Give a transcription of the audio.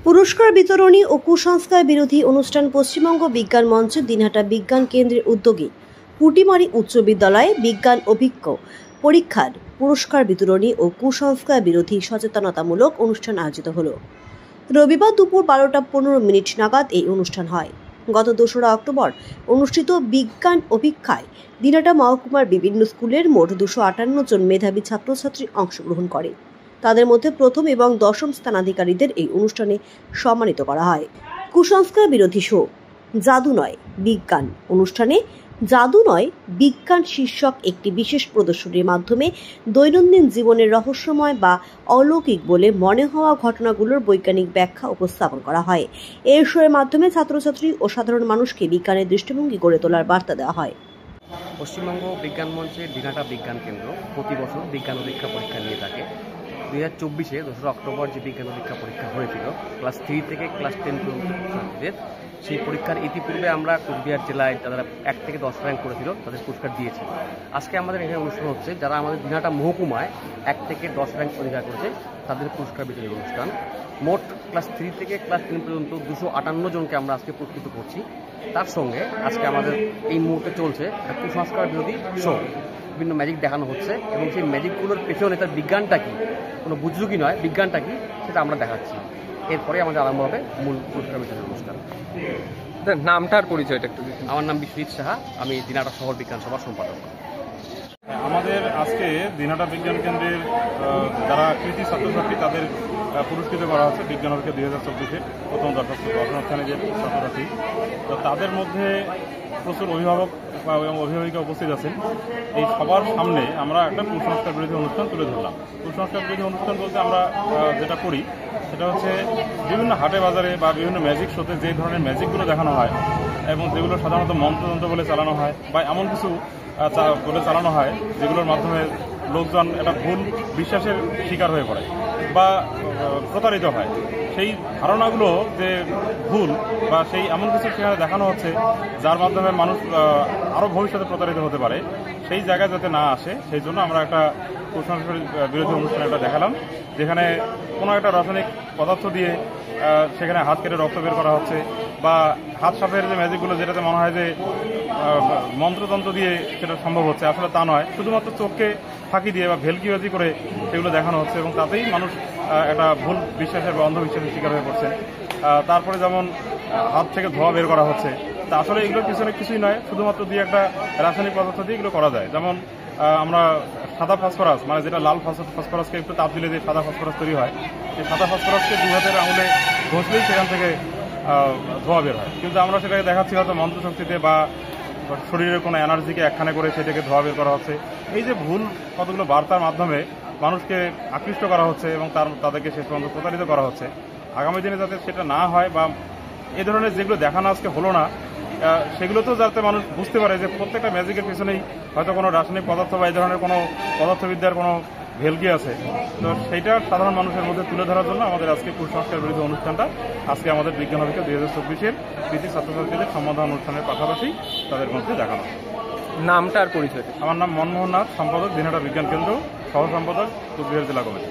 পুরস্কার বিতরণী ও কুসংস্কার বিরোধী অনুষ্ঠান পশ্চিমবঙ্গ বিজ্ঞান মঞ্চ দিনহাটা বিজ্ঞান কেন্দ্রের উদ্যোগে পুটিমারি উচ্চ বিদ্যালয়ে বিজ্ঞান অভিজ্ঞ পরীক্ষার পুরস্কার বিতরণী ও কুসংস্কার বিরোধী সচেতনতামূলক অনুষ্ঠান আয়োজিত হলো। রবিবার দুপুর 12:15 নাগাদ এই অনুষ্ঠান হয়। গত 2রা অক্টোবর অনুষ্ঠিত বিজ্ঞান অভিক্ষায় দিনহাটা মহকুমার বিভিন্ন স্কুলের মোট 258 জন মেধাবী ছাত্রছাত্রী অংশগ্রহণ করে। তাদের মধ্যে প্রথম এবং দশম স্থানাধিকারীদের এই অনুষ্ঠানে সম্মানিত করা হয়। কুসংস্কার বিরোধী শো জাদু নয় বিজ্ঞান অনুষ্ঠানে জাদু নয় বিজ্ঞান শীর্ষক একটি বিশেষ প্রদর্শনীর মাধ্যমে দৈনন্দিন জীবনের রহস্যময় বা অলৌকিক বলে মনে হওয়া ঘটনাগুলোর বৈজ্ঞানিক ব্যাখ্যা উপস্থাপন করা হয়। এই শোয়ের মাধ্যমে ছাত্রছাত্রী ও সাধারণ মানুষকে বিজ্ঞানের দৃষ্টিভঙ্গি গড়ে তোলার বার্তা দেওয়া হয়। পশ্চিমবঙ্গ বিজ্ঞান মঞ্চের দিনহাটা বিজ্ঞান কেন্দ্র প্রতি বছর বিজ্ঞান পরীক্ষা নিয়ে থাকে। 2024-এ 2রা অক্টোবর যে বিজ্ঞান পরীক্ষা হয়েছিল ক্লাস 3 থেকে ক্লাস 10 পর্যন্ত ছাত্রীদের, সেই পরীক্ষার ইতিপূর্বে আমরা কোচবিহার জেলায় যারা 1 থেকে 10 র্যাঙ্ক করেছিল তাদের পুরস্কার দিয়েছি। আজকে আমাদের এখানে অনুষ্ঠান হচ্ছে যারা আমাদের দিনহাটা মহকুমায় 1 থেকে 10 র্যাঙ্ক অধিকার করেছে তাদের পুরস্কার বিতরণী অনুষ্ঠান। মোট ক্লাস 3 থেকে ক্লাস 10 পর্যন্ত 258 জনকে আমরা আজকে পুরস্কৃত করছি। তার সঙ্গে আজকে আমাদের এই মুহূর্তে চলছে কুসংস্কার বিরোধী শো। বিভিন্ন ম্যাজিক দেখানো হচ্ছে এবং সেই ম্যাজিকগুলোর পেছনে তার বিজ্ঞানটা কি, কোনো বুজরুকি নয়, বিজ্ঞানটা কি সেটা আমরা দেখাচ্ছি। এরপরে আমাদের আরম্ভ হবে মূল পুরস্কার বিতরণ অনুষ্ঠান। নামটার পরিচয়টা একটু। আমার নাম বিশ্বজিৎ সাহা, আমি দিনহাটা শহর বিজ্ঞান সভার সম্পাদক। আমাদের আজকে দিনহাটা বিজ্ঞান কেন্দ্রের যারা কৃতি ছাত্রছাত্রী তাদের পুরস্কৃত করা হচ্ছে বিজ্ঞান পরীক্ষা 2024-এ প্রথম দশম স্থানে যে ছাত্রছাত্রী, তো তাদের মধ্যে প্রচুর অভিভাবক এবং অভিভাবিকা উপস্থিত আছেন। এই সবার সামনে আমরা একটা কুসংস্কার বিরোধী অনুষ্ঠান তুলে ধরলাম। কুসংস্কার বিরোধী অনুষ্ঠান বলতে আমরা যেটা করি সেটা হচ্ছে বিভিন্ন হাটে বাজারে বা বিভিন্ন ম্যাজিক শোতে যে ধরনের ম্যাজিকগুলো দেখানো হয় এবং যেগুলো সাধারণত মন্ত্রতন্ত্র বলে চালানো হয় বা এমন কিছু বলে চালানো হয় যেগুলোর মাধ্যমে লোকজন একটা ভুল বিশ্বাসের শিকার হয়ে পড়ে বা প্রতারিত হয়, সেই ধারণাগুলো যে ভুল বা সেই এমন কিছু সেখানে দেখানো হচ্ছে যার মাধ্যমে মানুষ আরও ভবিষ্যতে প্রতারিত হতে পারে, সেই জায়গায় যাতে না আসে সেই জন্য আমরা একটা কুসংস্কার বিরোধী অনুষ্ঠান একটা দেখালাম, যেখানে কোনো একটা রাসায়নিক পদার্থ দিয়ে সেখানে হাত কেটে রক্ত বের করা হচ্ছে বা হাত সাপের যে ম্যাজিকগুলো যেটাতে মনে হয় যে মন্ত্রতন্ত্র দিয়ে সেটা সম্ভব হচ্ছে, আসলে তা নয়, শুধুমাত্র চোখকে ফাঁকি দিয়ে বা ভেলকিবাজি করে সেগুলো দেখানো হচ্ছে এবং তাতেই মানুষ একটা ভুল বিশ্বাসের বা অন্ধবিশ্বাসের শিকার হয়ে পড়ছে। তারপরে যেমন হাত থেকে ধোঁয়া বের করা হচ্ছে, তা আসলে এগুলোর পিছনে কিছুই নয়, শুধুমাত্র দিয়ে একটা রাসায়নিক পদার্থ দিয়ে এগুলো করা যায়। যেমন আমরা সাদা ফসফরাস, মানে যেটা লাল ফসফরাসকে একটু তাপ দিলে যে সাদা ফসফরাস তৈরি হয়, সেই সাদা ফসফরাসকে 2 হাতের আঙুলে ঘষলেই সেখান থেকে ধোঁয়া বের হয়, কিন্তু আমরা সেটাকে দেখাচ্ছি হয়তো মন্ত্রশক্তিতে বা শরীরের কোনো এনার্জিকে একখানে করে সেটাকে ধোঁয়া বের করা হচ্ছে। এই যে ভুল কতগুলো বার্তার মাধ্যমে মানুষকে আকৃষ্ট করা হচ্ছে এবং তাদেরকে শেষ পর্যন্ত প্রতারিত করা হচ্ছে, আগামী দিনে যাতে সেটা না হয় বা এই ধরনের যেগুলো দেখানো আজকে হলো না সেগুলোতেও যাতে মানুষ বুঝতে পারে যে প্রত্যেকটা ম্যাজিকের পিছনেই হয়তো কোনো রাসায়নিক পদার্থ বা এই ধরনের কোনো পদার্থবিদ্যার কোনো ভেলকি আছে, তো সেইটা সাধারণ মানুষের মধ্যে তুলে ধরার জন্য আমাদের আজকে কুসংস্কার বিরোধী অনুষ্ঠানটা আজকে আমাদের বিজ্ঞান পরীক্ষা 2024-এর কৃতি ছাত্রছাত্রীদের সম্মাননা অনুষ্ঠানের পাশাপাশি তাদের মধ্যে দেখানো। নামটার পরিচয়। আমার নাম মনমোহন নাথ, সম্পাদক দিনহাটা বিজ্ঞান কেন্দ্র, সহ সম্পাদক কোচবিহার জেলা কমিটি।